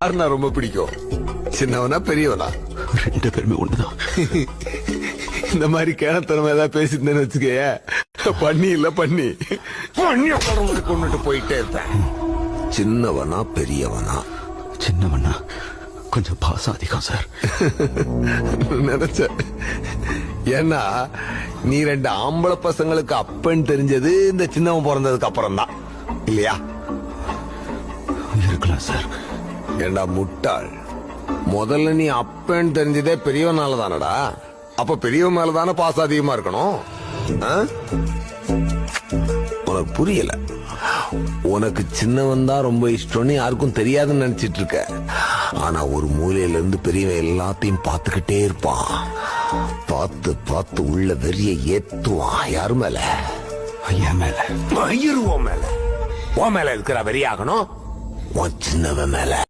யாருன்னா ரொம்ப பிடிக்கும், சின்னவனா பெரியவனா? ரெண்டு பேருமே ஒண்ணுதான். இந்த மாதிரி கேனத்தனமா ஏதாவது பேசிருந்தேன்னு வச்சுக்கேய, பண்ணி இல்ல பண்ணி கொண்டுட்டு போயிட்டே இருப்பேன். சின்னவனா பெரியவனா? சின்னவண்ணா கொஞ்சம் பாசம் அதிகம் சார். நினைச்ச. ஏன்னா நீ ரெண்டு ஆம்பளை பசங்களுக்கு அப்பன்னு தெரிஞ்சது இந்த சின்னவன் பிறந்ததுக்கு அப்புறம் தான் இல்லையா? இருக்கலாம் சார். ஏண்டா முட்டாள், முதல்ல நீ அப்பன்னு தெரிஞ்சதே பெரியவனால தானடா. அப்ப பெரியவன் மேலதானே பாசம் அதிகமா இருக்கணும். உனக்கு புரியல. உனக்கு சின்னவன் தான் ரொம்ப இஷ்டம்னு யாருக்கும் தெரியாதுன்னு நினைச்சிட்டு இருக்க. ஆனா ஒரு மூலையில இருந்து பெரியவன் எல்லாத்தையும் பார்த்துக்கிட்டே இருப்பான். பார்த்து பார்த்து உள்ள வெறிய ஏத்துவான். யாரு மேல? ஐயா மேல. உன் மேல. உன் மேல இருக்கிற வெறியாகணும் உன் சின்னவன் மேல.